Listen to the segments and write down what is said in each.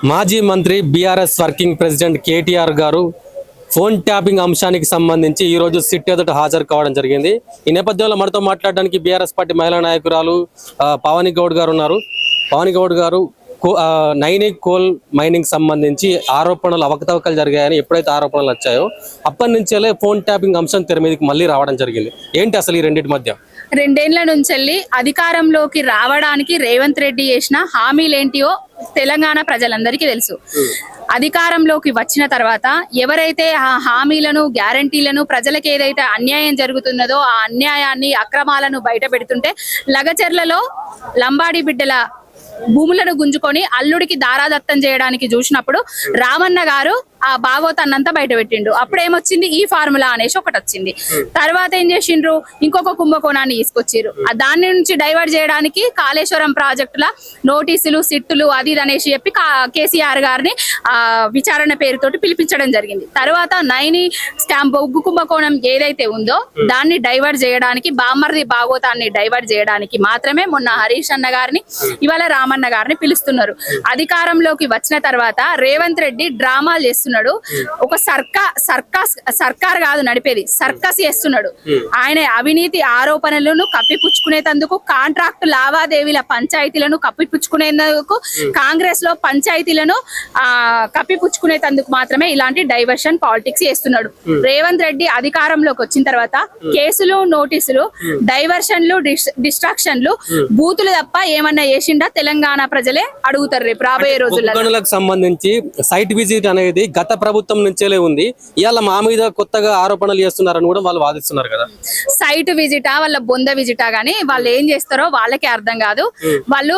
మాజీ మంత్రి BRS working president KTR గారు ఫోన్ ట్యాపింగ్ అంశానికి సంబంధించి ఈ రోజు సిట్ ఎదుట హాజరు కావడం జరిగింది. ఈ నేపథ్యంలో మనతో మాట్లాడడానికి బీఆర్ఎస్ పార్టీ మహిళా నాయకురాలు పవని గౌడ్ గారు ఉన్నారు. పవని గౌడ్ గారు నైనిక్ కోల్ మైనింగ్ సంబంధించి ఆరోపణలు అవకతవకలు జరిగాయని ఎప్పుడైతే ఆరోపణలు వచ్చాయో అప్పటి నుంచే ఫోన్ ట్యాపింగ్ అంశం తెర మీదకి మళ్ళీ రావడం జరిగింది. ఏంటి అసలు ఈ రెండింటి మధ్య? 2 ఏళ్ల నుంచి అధికారంలోకి రావడానికి రేవంత్ రెడ్డి చేసిన హామీలేంటియో తెలంగాణ ప్రజలందరికీ తెలుసు. అధికారంలోకి వచ్చిన తర్వాత ఎవరైతే ఆ హామీలను గ్యారంటీలను ప్రజలకు ఏదైతే అన్యాయం జరుగుతున్నదో ఆ అన్యాయాన్ని అక్రమాలను బయట పెడుతుంటే లగచర్లలో లంబాడి బిడ్డల భూములను గుంజుకొని అల్లుడికి దారాదత్తం చేయడానికి చూసినప్పుడు రామన్న గారు ఆ భాగవతాన్నంతా బయట పెట్టిండు. అప్పుడు ఏమొచ్చింది, ఈ ఫార్ములా అనేసి ఒకటి వచ్చింది. తర్వాత ఏం చేసిండ్రు, ఇంకొక కుంభకోణాన్ని తీసుకొచ్చారు. దాని నుంచి డైవర్ట్ చేయడానికి కాళేశ్వరం ప్రాజెక్టుల నోటీసులు సిట్టులు అది ఇది అనేసి చెప్పి కేసీఆర్ గారిని విచారణ పేరుతోటి పిలిపించడం జరిగింది. తర్వాత నైని స్కామ్ బొగ్గు కుంభకోణం ఏదైతే ఉందో దాన్ని డైవర్ట్ చేయడానికి బామ్మర్ది భాగవతాన్ని డైవర్ట్ చేయడానికి మాత్రమే మొన్న హరీష్ అన్న గారిని ఇవాళ రామన్న గారిని పిలుస్తున్నారు. అధికారంలోకి వచ్చిన తర్వాత రేవంత్ రెడ్డి డ్రామాలు చేస్తున్నారు. ఒక సర్కార్ కాదు నడిపేది, సర్కస్ చేస్తున్నాడు. ఆయన అవినీతి ఆరోపణలను కప్పిపుచ్చుకునేందుకు కాంట్రాక్ట్ లావాదేవీల పంచాయతీలను కప్పిపుచ్చుకునేందుకు కాంగ్రెస్ లో పంచాయతీలను కప్పిపుచ్చుకునేందుకు మాత్రమే ఇలాంటి డైవర్షన్ పాలిటిక్స్ చేస్తున్నాడు. రేవంత్ రెడ్డి అధికారంలోకి వచ్చిన తర్వాత కేసులు నోటీసులు డైవర్షన్లు డిస్ట్రాక్షన్లు బూతులు తప్ప ఏమన్నా చేసిండా తెలంగాణ ప్రజలే అడుగుతారు రేపు రాబోయే రోజుల్లో. సంబంధించి సైట్ విజిట్ అనేది గత ప్రభుత్వం నుంచే ఉంది. ఇవాళ మా మీద కొత్తగా ఆరోపణలు చేస్తున్నారని కూడా వాళ్ళు వాదిస్తున్నారు కదా. సైట్ విజిటా వాళ్ళ బొంద విజిటా గానీ వాళ్ళు ఏం చేస్తారో వాళ్ళకే అర్థం కాదు. వాళ్ళు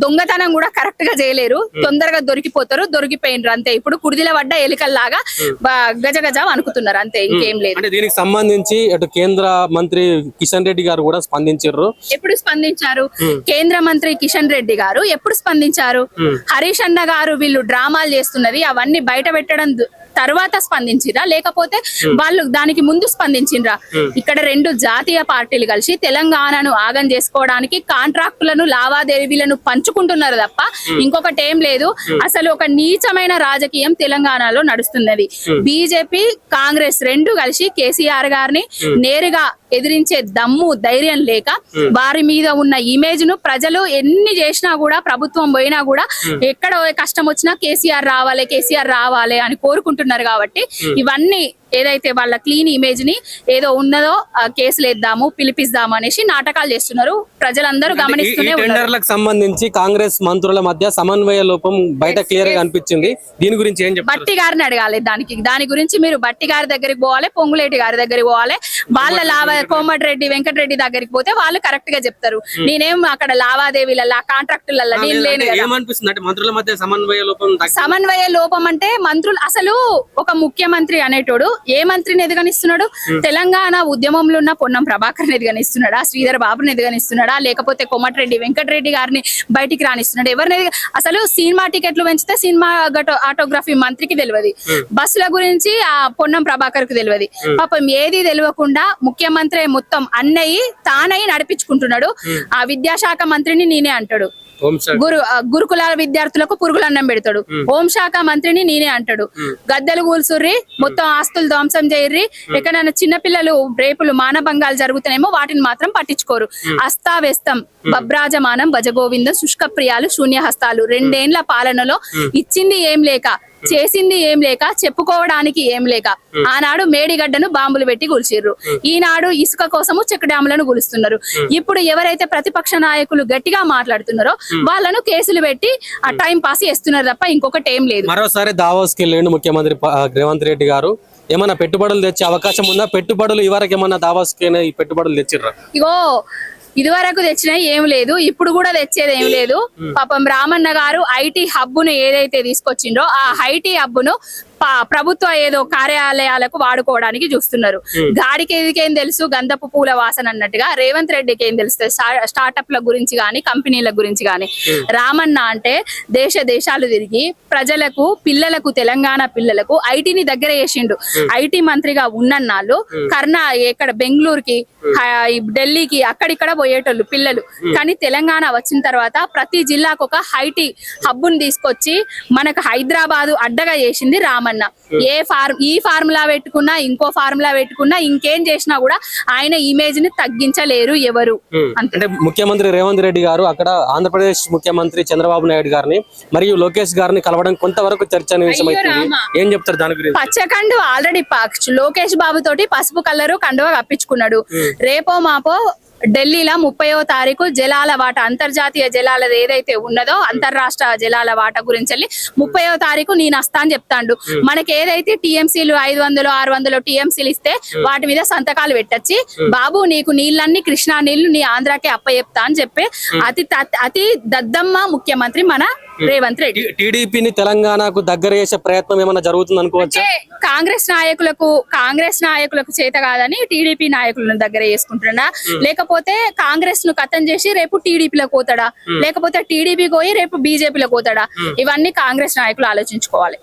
దొంగతనం కూడా కరెక్ట్ గా చేయలేరు, తొందరగా దొరికిపోతారు, దొరికిపోయినరు అంతే. ఇప్పుడు కుడిదిల పడ్డ ఎలికల్లాగా గజ గజ అనుకుతున్నారు అంతే, ఇంకేం లేదు. అంటే దీనికి సంబంధించి అటు కేంద్ర మంత్రి కిషన్ రెడ్డి గారు కూడా స్పందించారు. ఎప్పుడు స్పందించారు? కేంద్ర మంత్రి కిషన్ రెడ్డి గారు ఎప్పుడు స్పందించారు? హరీష్ అన్న గారు వీళ్ళు డ్రామాలు చేస్తున్నది అవన్నీ బయట పెట్టడం తర్వాత స్పందించిరా, లేకపోతే వాళ్ళు దానికి ముందు స్పందించిండ్రా? ఇక్కడ 2 జాతీయ పార్టీలు కలిసి తెలంగాణను ఆగం చేసుకోవడానికి కాంట్రాక్టులను లావాదేవీలను పంచుకుంటున్నారు తప్ప ఇంకొకటి ఏం లేదు. అసలు ఒక నీచమైన రాజకీయం తెలంగాణలో నడుస్తున్నది. బీజేపీ కాంగ్రెస్ 2 కలిసి కేసీఆర్ గారిని నేరుగా ఎదిరించే దమ్ము ధైర్యం లేక వారి మీద ఉన్న ఇమేజ్ ను ప్రజలు ఎన్ని చేసినా కూడా ప్రభుత్వం పోయినా కూడా ఎక్కడ కష్టం వచ్చినా కేసీఆర్ రావాలి అని కోరుకుంటున్నారు. కాబట్టి ఇవన్నీ ఏదైతే వాళ్ళ క్లీన్ ఇమేజ్ ని ఏదో ఉన్నదో కేసులు వేద్దాము పిలిపిద్దాము అనేసి నాటకాలు చేస్తున్నారు. ప్రజలందరూ గమనిస్తూనే ఉన్నారు. సంబంధించి కాంగ్రెస్ మంత్రుల మధ్య సమన్వయ లోపం బయట క్లియర్ గా అనిపించింది. దీని గురించి ఏం చెప్తారు? బట్టి గారిని అడగాలి. దాని గురించి మీరు బట్టి గారి దగ్గరికి పోవాలి, పొంగులేటి గారి దగ్గరికి పోవాలి. వాళ్ళ కోమటిరెడ్డి వెంకటరెడ్డి దగ్గరికి పోతే వాళ్ళు కరెక్ట్ గా చెప్తారు. నేనేం అక్కడ లావాదేవీల కాంట్రాక్టులలో నేను లేను కదా. మంత్రుల మధ్య సమన్వయ లోపం అంటే మంత్రులు అసలు ఒక ముఖ్యమంత్రి అనేటోడు ఏ మంత్రిని ఎదుగనిస్తున్నాడు? తెలంగాణ ఉద్యమంలో ఉన్న పొన్నం ప్రభాకర్ ఎదుగనిస్తున్నాడా? శ్రీధర్ బాబుని ఎదుగనిస్తున్నాడా? లేకపోతే కోమటిరెడ్డి వెంకటరెడ్డి గారిని బయటికి రానిస్తున్నాడు? ఎవరిని? అసలు సినిమా టికెట్లు పెంచితే సినిమా ఆటోగ్రఫీ మంత్రికి తెలియదు, బస్సుల గురించి ఆ పొన్నం ప్రభాకర్ కు తెలియదు. పాపం ఏది తెలియకుండా ముఖ్యమంత్రి మొత్తం అన్నయ్యి తానయ్యి నడిపించుకుంటున్నాడు. ఆ విద్యాశాఖ మంత్రిని నేనే అంటాడు, గురుకుల విద్యార్థులకు పురుగులు అన్నం పెడతాడు. హోంశాఖ మంత్రిని నేనే అంటాడు. గద్దెలు కూల్సుర్రి, మొత్తం ఆస్తులు ధ్వంసం చేయర్రి, ఎక్కడైనా చిన్నపిల్లలు రేపులు మానభంగాలు జరుగుతున్నాయేమో వాటిని మాత్రం పట్టించుకోరు. అస్తావ్యస్తం బబ్రాజమానం భజగోవిందం శుష్క ప్రియాలు శూన్యహస్తాలు. 2 ఏళ్ల పాలనలో ఇచ్చింది ఏం లేక, చేసింది ఏం లేక, చెప్పుకోవడానికి ఏం లేక ఆనాడు మేడిగడ్డను బాంబులు పెట్టి కూల్చిర్రు, ఈనాడు ఇసుక కోసము చెక్ డ్యాములను కూలుస్తున్నారు. ఇప్పుడు ఎవరైతే ప్రతిపక్ష నాయకులు గట్టిగా మాట్లాడుతున్నారో వాళ్ళను కేసులు పెట్టి ఆ టైం పాస్ చేస్తున్నారు తప్ప ఇంకొకటి ఏం లేదు. మరోసారి దావోస్కి వెళ్ళిండు ముఖ్యమంత్రి రేవంత్ రెడ్డి గారు. ఏమన్నా పెట్టుబడులు తెచ్చే అవకాశం ఉందా? పెట్టుబడులు ఇవరకు ఏమన్నా దావోస్కి పెట్టుబడులు తెచ్చిర్రా? ఇగో ఇదివరకు తెచ్చినవి ఏం లేదు, ఇప్పుడు కూడా తెచ్చేది ఏం లేదు. పాపం రామన్న గారు ఐటీ హబ్ ను ఏదైతే తీసుకొచ్చిండో ఆ ఐటీ హబ్ ను ప్రభుత్వ ఏదో కార్యాలయాలకు వాడుకోవడానికి చూస్తున్నారు. గాడికి ఏం తెలుసు గంధపు పూల వాసన అన్నట్టుగా రేవంత్ రెడ్డికి ఏం తెలుస్తుంది స్టార్టప్ల గురించి గాని కంపెనీల గురించి గాని. రామన్న అంటే దేశాలు తిరిగి ప్రజలకు పిల్లలకు తెలంగాణ పిల్లలకు ఐటీని దగ్గర చేసిండు. ఐటీ మంత్రిగా ఉన్నన్నాళ్ళు ఇక్కడ బెంగళూరుకి ఢిల్లీకి అక్కడిక్కడ పోయేటోళ్ళు పిల్లలు. కానీ తెలంగాణ వచ్చిన తర్వాత ప్రతి జిల్లాకు ఒక ఐటీ హబ్బుని తీసుకొచ్చి మనకు హైదరాబాద్ అడ్డగా చేసింది రామన్న. ఈ ఫార్ములా పెట్టుకున్నా ఇంకో ఫార్ములా పెట్టుకున్నా ఇంకేం చేసినా కూడా ఆయన ఇమేజ్ ని తగ్గించలేరు ఎవరు. అంటే ముఖ్యమంత్రి రేవంత్ రెడ్డి గారు అక్కడ ఆంధ్రప్రదేశ్ ముఖ్యమంత్రి చంద్రబాబు నాయుడు గారిని మరియు లోకేష్ గారిని కలవడం కొంతవరకు చర్చనీయాంశం అవుతుంది. ఏం చెప్తారు దాని గురించి? పచ్చకండు ఆల్రెడీ లోకేష్ బాబు తోటి పసుపు కలరు కండువా కప్పించుకున్నాడు. రేపో మాపో ఢిల్లీలో 30వ తారీఖు జలాల వాట అంతర్జాతీయ జలాలది ఏదైతే ఉన్నదో అంతర్రాష్ట్ర జలాల వాట గురించి 30వ తారీఖు నేను వస్తా అని చెప్తాండు. మనకి ఏదైతే టీఎంసీలు 500 600 టీఎంసీలు ఇస్తే వాటి మీద సంతకాలు పెట్టచ్చి బాబు నీకు నీళ్ళన్నీ కృష్ణా నీళ్లు నీ ఆంధ్రాకే అప్పచెప్తా అని చెప్పి అతి దద్దమ్మ ముఖ్యమంత్రి మన రేవంత్ రెడ్డి. టీడీపీని తెలంగాణకు దగ్గర చేసే ప్రయత్నం ఏమైనా జరుగుతుంది అనుకోవచ్చు. కాంగ్రెస్ నాయకులకు చేత కాదని టీడీపీ నాయకులను దగ్గర చేసుకుంటున్నా, లేకపోతే కాంగ్రెస్ ను కథం చేసి రేపు టీడీపీలో పోతాడా, లేకపోతే టీడీపీ పోయి రేపు బీజేపీలో పోతాడా, ఇవన్నీ కాంగ్రెస్ నాయకులు ఆలోచించుకోవాలి.